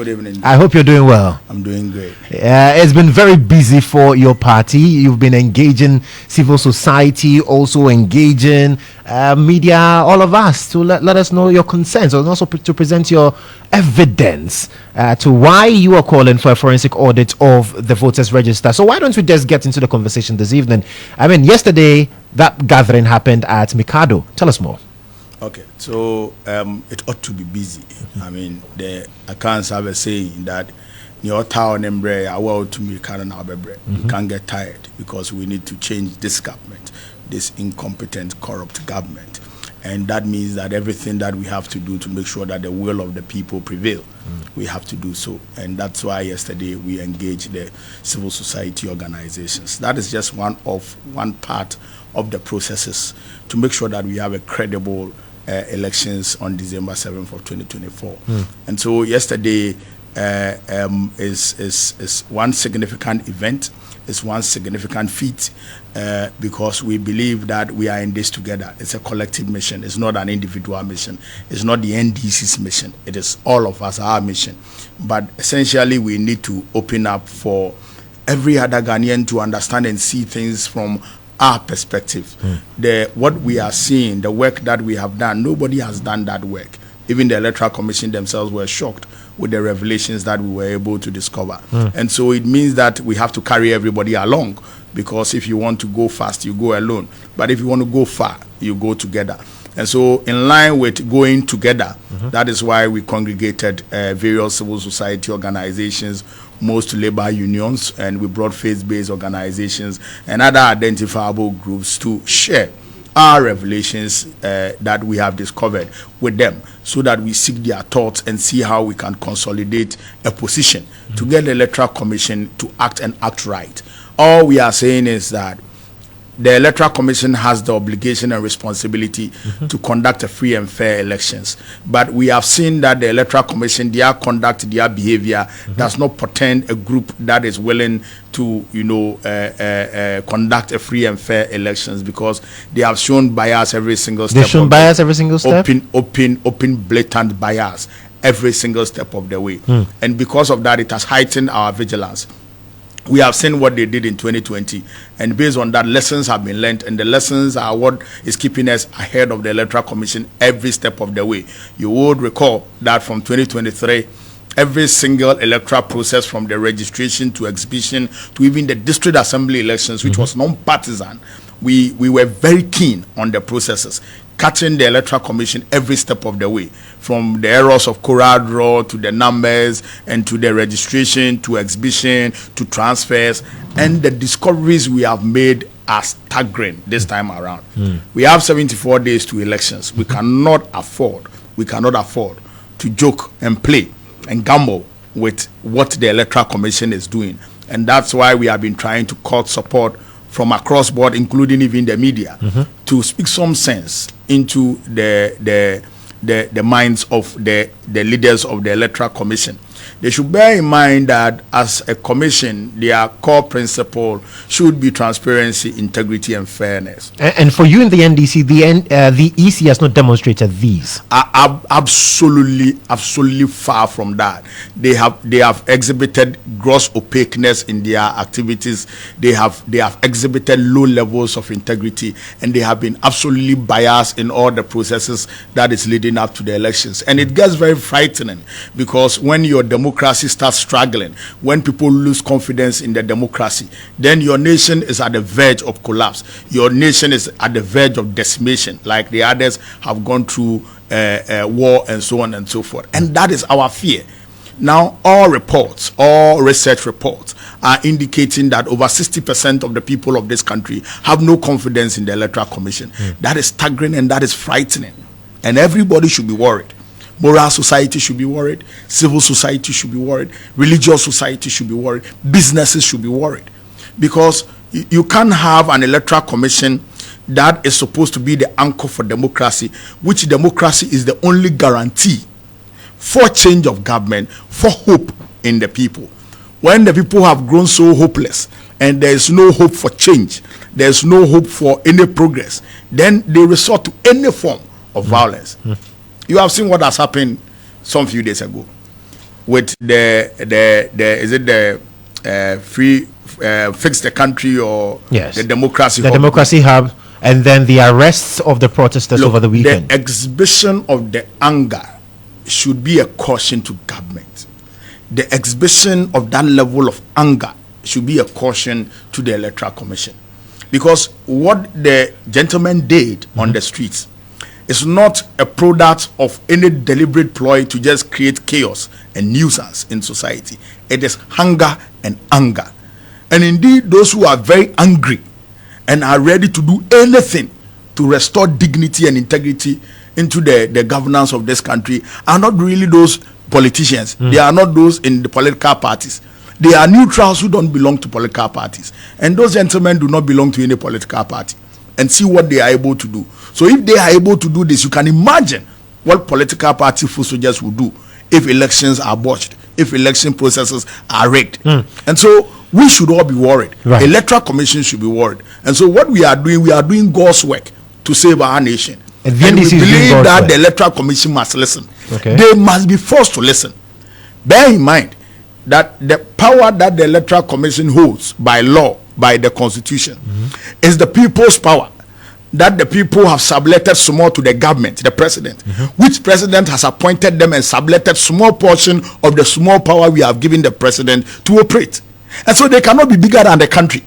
Good evening. I hope you're doing well. I'm doing great. It's been very busy for your party. You've been engaging civil society, also engaging media, all of us, to let us know your concerns and also to present your evidence to why you are calling for a forensic audit of the voters register. So why don't we just get into the conversation this evening? I mean, yesterday that gathering happened at Mikado. Tell us more. Okay, so it ought to be busy. I mean, the accounts have a saying that your town and to me you can't get tired because we need to change this government, this incompetent, corrupt government. And that means that everything that we have to do to make sure that the will of the people prevail, we have to do so. And that's why yesterday we engaged the civil society organizations. That is just one part of the processes to make sure that we have a credible elections on December 7th of 2024. And so yesterday is one significant event, is one significant feat because we believe that we are in this together. It's a collective mission. It's not an individual mission. It's not the NDC's mission. It is all of us, our mission. But essentially we need to open up for every other Ghanaian to understand and see things from our perspective. What we are seeing, the work that we have done, nobody has done that work. Even the Electoral Commission themselves were shocked with the revelations that we were able to discover. And so it means that we have to carry everybody along, because if you want to go fast, you go alone. But if you want to go far, you go together. And so in line with going together, that is why we congregated various civil society organizations, most labor unions, and we brought faith-based organizations and other identifiable groups to share our revelations that we have discovered with them, so that we seek their thoughts and see how we can consolidate a position to get the Electoral Commission to act right. All we are saying is that the Electoral Commission has the obligation and responsibility to conduct a free and fair elections. But we have seen that the Electoral Commission, their conduct, their behavior does not portend a group that is willing to, conduct a free and fair elections, because they have shown bias every single step. They've shown bias every single step? Open, blatant bias every single step of the way. And because of that, it has heightened our vigilance. We have seen what they did in 2020, and based on that, lessons have been learned, and the lessons are what is keeping us ahead of the Electoral Commission every step of the way. You would recall that from 2023, every single electoral process, from the registration to exhibition to even the district assembly elections, which was non-partisan, we were very keen on the processes, catching the Electoral Commission every step of the way, from the errors of Cora draw to the numbers and to the registration to exhibition to transfers. And the discoveries we have made are staggering this time around. We have 74 days to elections. We cannot afford to joke and play and gamble with what the Electoral Commission is doing. And that's why we have been trying to court support from across board, including even the media, to speak some sense into the minds of the leaders of the Electoral Commission. They should bear in mind that as a commission, their core principle should be transparency, integrity, and fairness. And for you in the NDC, the EC has not demonstrated these. Absolutely far from that. They have exhibited gross opaqueness in their activities. They have exhibited low levels of integrity, and they have been absolutely biased in all the processes that is leading up to the elections. And it gets very frightening, because when your democracy starts struggling, when people lose confidence in the democracy, then your nation is at the verge of collapse. Your nation is at the verge of decimation, like the others have gone through war and so on and so forth. And that is our fear. Now, all research reports are indicating that over 60% of the people of this country have no confidence in the Electoral Commission. That is staggering and that is frightening. And everybody should be worried. Moral society should be worried. Civil society should be worried. Religious society should be worried. Businesses should be worried. Because you can't have an Electoral Commission that is supposed to be the anchor for democracy, which democracy is the only guarantee for change of government, for hope in the people. When the people have grown so hopeless and there is no hope for change, there is no hope for any progress, then they resort to any form of violence. You have seen what has happened some few days ago. with the is it the free fix the country or the democracy hub. Democracy hub, and then the arrests of the protesters over the weekend. The exhibition of the anger should be a caution to government. The exhibition of that level of anger should be a caution to the Electoral Commission, because what the gentleman did on the streets is not a product of any deliberate ploy to just create chaos and nuisance in society. It is hunger and anger. And indeed, those who are very angry and are ready to do anything to restore dignity and integrity into the governance of this country are not really those politicians. They are not those in the political parties. They are neutrals who don't belong to political parties. And those gentlemen do not belong to any political party. And see what they are able to do. So if they are able to do this, you can imagine what political party foot soldiers will do if elections are botched, if election processes are rigged. And so we should all be worried. Right. Electoral Commission should be worried. And so what we are doing God's work to save our nation. And we believe that the Electoral Commission must listen. Okay. They must be forced to listen. Bear in mind that the power that the Electoral Commission holds by law, by the Constitution, is the people's power that the people have subletted small to the government, the president, which president has appointed them and subletted small portion of the small power we have given the president to operate. And so they cannot be bigger than the country.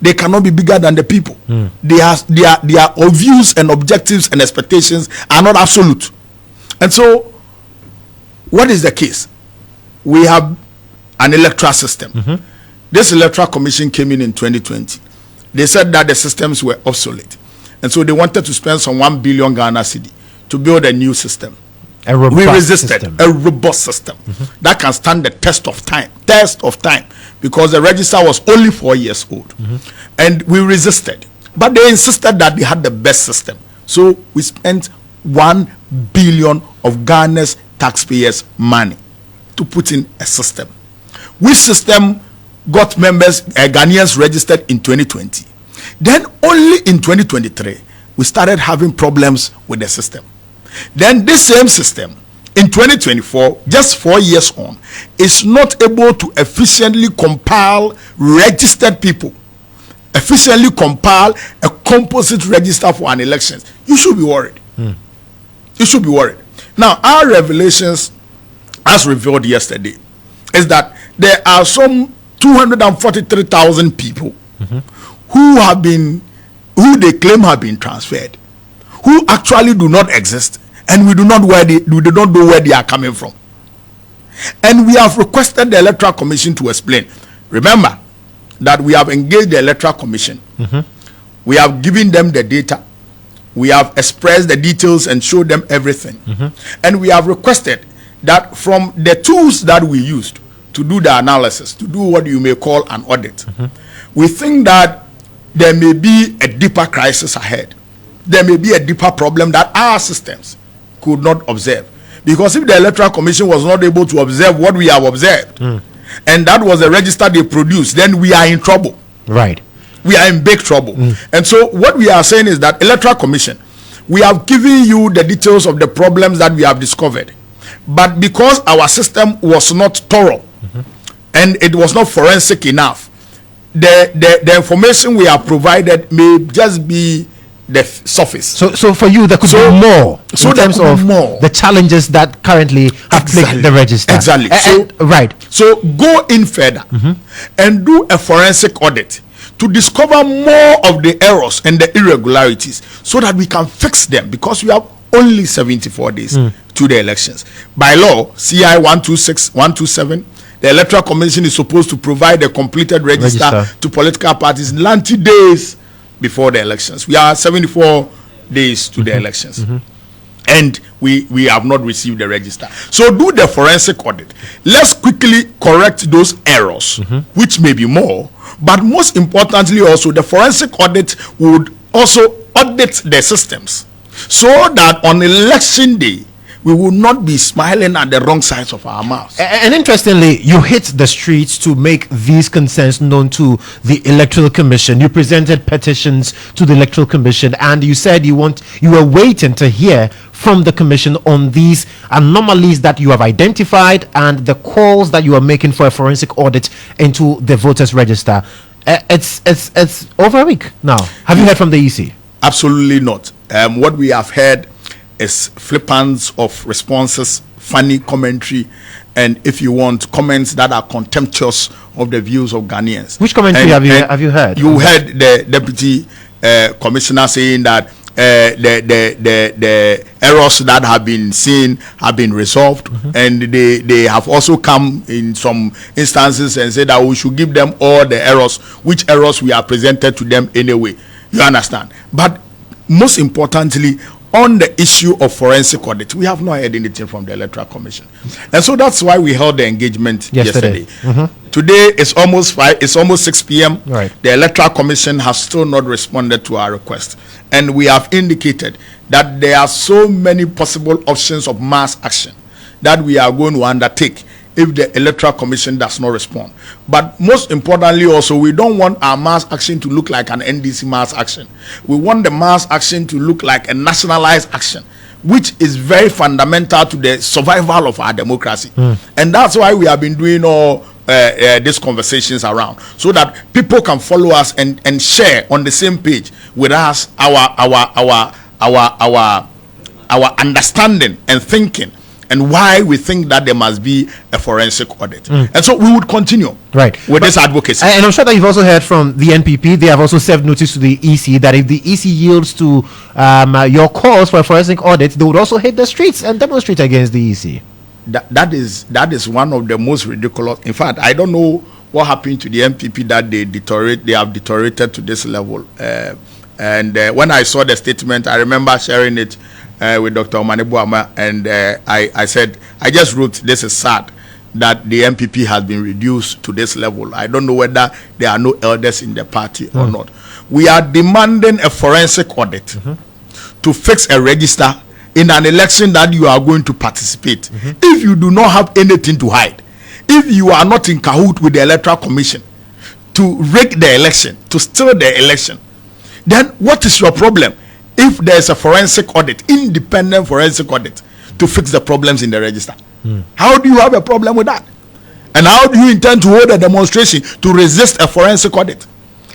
They cannot be bigger than the people. Their views and objectives and expectations are not absolute. And so what is the case? We have an electoral system. This Electoral Commission came in 2020. They said that the systems were obsolete. And so they wanted to spend some 1 billion Ghana cedi to build a new system. We resisted a robust system that can stand the test of time. Because the register was only 4 years old. And we resisted. But they insisted that they had the best system. So we spent 1 billion of Ghana's taxpayers' money to put in a system. Which system got members, Ghanaians registered in 2020. Then only in 2023, we started having problems with the system. Then this same system, in 2024, just 4 years on, is not able to efficiently compile registered people, efficiently compile a composite register for an election. You should be worried. You should be worried. Now, our revelations, as revealed yesterday, is that there are some 243,000 people who they claim have been transferred, who actually do not exist, and we do not know where they are coming from. And we have requested the Electoral Commission to explain. Remember that we have engaged the Electoral Commission. We have given them the data. We have expressed the details and showed them everything. And we have requested that from the tools that we used to do the analysis, to do what you may call an audit, we think that there may be a deeper crisis ahead. There may be a deeper problem that our systems could not observe. Because if the Electoral Commission was not able to observe what we have observed, and that was the register they produced, then we are in trouble. Right. We are in big trouble. And so what we are saying is that Electoral Commission, we have given you the details of the problems that we have discovered. But because our system was not thorough, and it was not forensic enough, the information we have provided may just be the surface. So for you, there could be more in terms of the challenges that currently have plagued the register. Exactly. Right. So go in further and do a forensic audit to discover more of the errors and the irregularities so that we can fix them, because we have only 74 days to the elections. By law, CI 126, 127, the Electoral Commission is supposed to provide a completed register to political parties 90 days before the elections. We are 74 days to the elections. And we have not received the register. So do the forensic audit. Let's quickly correct those errors, which may be more. But most importantly also, the forensic audit would also audit the systems, so that on election day, we will not be smiling at the wrong sides of our mouths. And interestingly, you hit the streets to make these concerns known to the Electoral Commission. You presented petitions to the Electoral Commission, and you said you were waiting to hear from the Commission on these anomalies that you have identified and the calls that you are making for a forensic audit into the voters' register. It's over a week now. Have you heard from the EC? Absolutely not. What we have heard is flippance of responses, funny commentary, and if you want, comments that are contemptuous of the views of Ghanaians. Which commentary have you heard? You heard the deputy commissioner saying that the errors that have been seen have been resolved, and they have also come in some instances and said that we should give them all the errors, which errors we are presented to them anyway. You understand? But most importantly, on the issue of forensic audit, we have not heard anything from the Electoral Commission, and so that's why we held the engagement yesterday. Today it's almost 6 p.m. Right. The Electoral Commission has still not responded to our request, and we have indicated that there are so many possible options of mass action that we are going to undertake if the Electoral Commission does not respond. But most importantly also, we don't want our mass action to look like an NDC mass action. We want the mass action to look like a nationalized action, which is very fundamental to the survival of our democracy. And that's why we have been doing all these conversations around, so that people can follow us and share on the same page with us our understanding and thinking, and why we think that there must be a forensic audit. And so we would continue with this advocacy. And I'm sure that you've also heard from the NPP. They have also served notice to the EC that if the EC yields to your calls for a forensic audit, they would also hit the streets and demonstrate against the EC. That is one of the most ridiculous. In fact, I don't know what happened to the NPP that they have deteriorated to this level. And when I saw the statement, I remember sharing it with Dr. Mahama, and I said, I just wrote, this is sad that the NPP has been reduced to this level. I don't know whether there are no elders in the party or not. We are demanding a forensic audit to fix a register in an election that you are going to participate. If you do not have anything to hide, if you are not in cahoot with the Electoral Commission to rig the election, to steal the election, then what is your problem? If there is a forensic audit, independent forensic audit, to fix the problems in the register, how do you have a problem with that? And how do you intend to hold a demonstration to resist a forensic audit?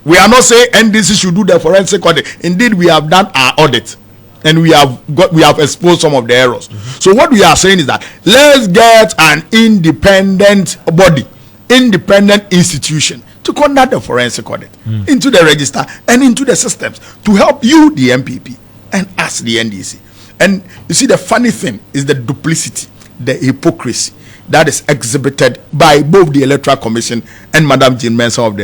We are not saying NDC should do the forensic audit. Indeed, we have done our audit, and we have exposed some of the errors. So what we are saying is that let's get an independent body, independent institution to conduct a forensic audit into the register and into the systems to help you, the NPP, and us, the NDC. And you see, the funny thing is the duplicity, the hypocrisy that is exhibited by both the Electoral Commission and Madam Jean Mensah of the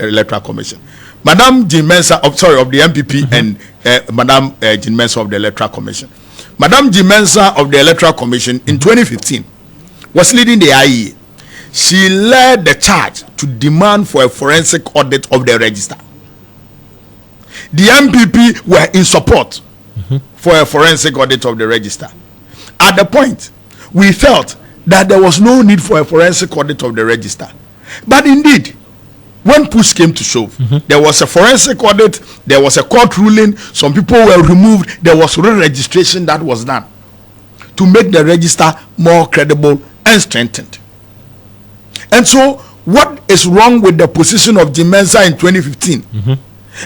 Electoral Commission. Madam Jean Mensah of the NPP and Madam Jean Mensah of the Electoral Commission. Madam Jean Mensah of the Electoral Commission in 2015 was leading the IEA. She led the charge to demand for a forensic audit of the register. The NPP were in support for a forensic audit of the register. At the point, we felt that there was no need for a forensic audit of the register. But indeed, when push came to shove, there was a forensic audit, there was a court ruling, some people were removed, there was re-registration that was done to make the register more credible and strengthened. And so, what is wrong with the position of Jean Mensah in 2015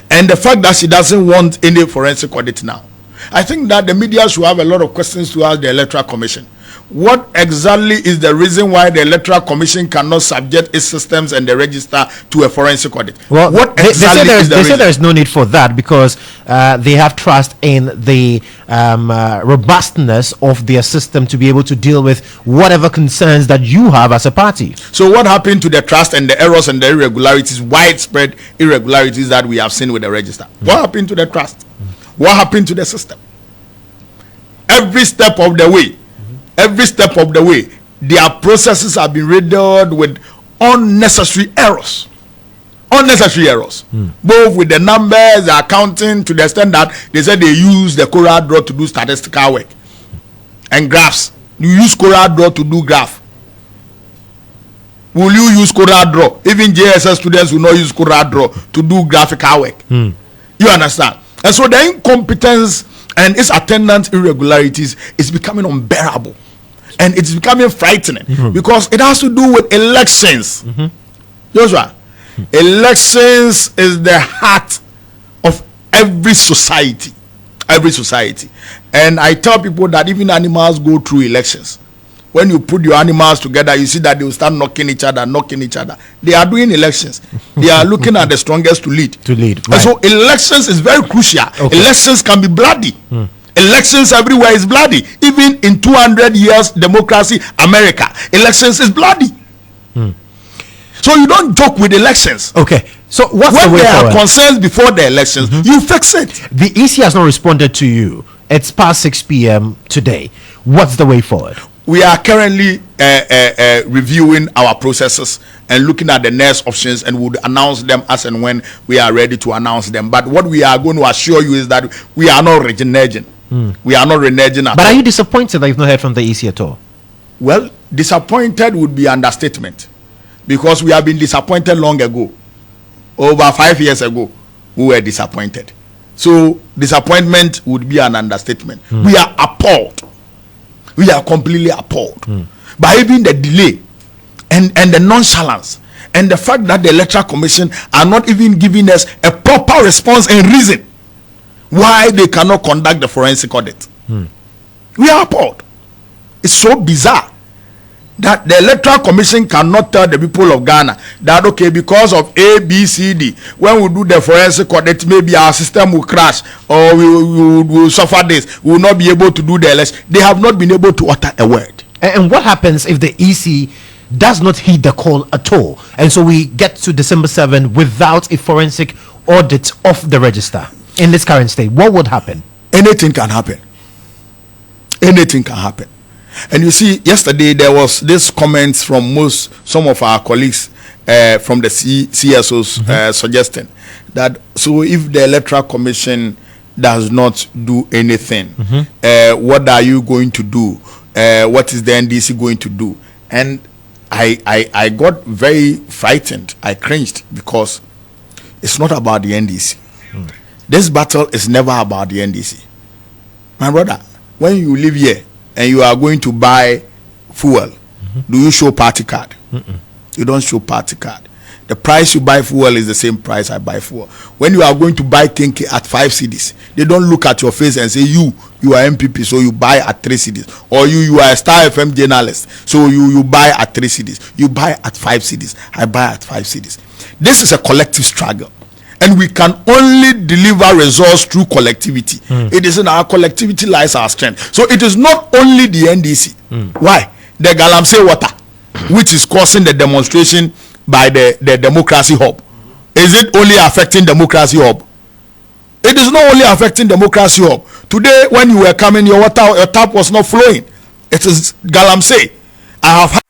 and the fact that she doesn't want any forensic audit now? I think that the media should have a lot of questions to ask the Electoral Commission. What exactly is the reason why the Electoral Commission cannot subject its systems and the register to a forensic audit? Well, what exactly they say there is no need for that because they have trust in the robustness of their system to be able to deal with whatever concerns that you have as a party. So what happened to the trust and the errors and the irregularities, widespread irregularities that we have seen with the register? What happened to the trust? What happened to the system? Every step of the way, their processes have been riddled with unnecessary errors. Both with the numbers, the accounting, to the extent that they said they use the Cora draw to do statistical work. and graphs. You use Corel Draw to do graph. Will you use Corel Draw? Even JSS students will not use Corel Draw to do graphical work. You understand? And so the incompetence and its attendant irregularities is becoming unbearable. And it's becoming frightening because it has to do with elections. Joshua, elections is the heart of every society. Every society. And I tell people that even animals go through elections. When you put your animals together, you see that they will start knocking each other. They are doing elections. They are looking at the strongest to lead. Right. And so elections is very crucial. Elections can be bloody. Elections everywhere is bloody. Even in 200 years democracy, America, elections is bloody. So you don't joke with elections. Okay. So what's when the way there forward? are concerns before the elections, you fix it. The EC has not responded to you. It's past 6 p.m. today. What's the way forward? We are currently reviewing our processes and looking at the next options, and we'll announce them as and when we are ready to announce them. But what we are going to assure you is that we are not reneging. We are not reneging at all. But are you disappointed that you've not heard from the EC at all? Well, disappointed would be understatement, because we have been disappointed long ago. Over 5 years ago, we were disappointed. So disappointment would be an understatement. We are appalled. We are completely appalled by even the delay and the nonchalance and the fact that the Electoral Commission are not even giving us a proper response and reason why they cannot conduct the forensic audit. We are appalled. It's so bizarre that the Electoral Commission cannot tell the people of Ghana that, okay, because of A, B, C, D, when we do the forensic audit, maybe our system will crash, or we will suffer this, we will not be able to do the election. They have not been able to utter a word. And what happens if the EC does not heed the call at all, and so we get to December 7 without a forensic audit of the register in this current state? What would happen? Anything can happen. Anything can happen. And you see, yesterday there was this comments from some of our colleagues from the CSOs suggesting that, so if the Electoral Commission does not do anything, what are you going to do? What is the NDC going to do? And I got very frightened. I cringed, because it's not about the NDC. This battle is never about the NDC. My brother, when you live here and you are going to buy fuel, do you show party card? You don't show party card. The price you buy fuel is the same price I buy fuel. When you are going to buy Kenke at 5 cedis, they don't look at your face and say you are NPP, so you buy at 3 cedis, or you are a Star FM journalist, so you buy at 3 cedis. You buy at 5 cedis. I buy at 5 cedis. This is a collective struggle, and we can only deliver results through collectivity. It is in our collectivity lies our strength. So it is not only the NDC. Why? The Galamsey water, which is causing the demonstration by the Democracy Hub. Is it only affecting Democracy Hub? It is not only affecting Democracy Hub. Today, when you were coming, your tap was not flowing. It is Galamsey. I have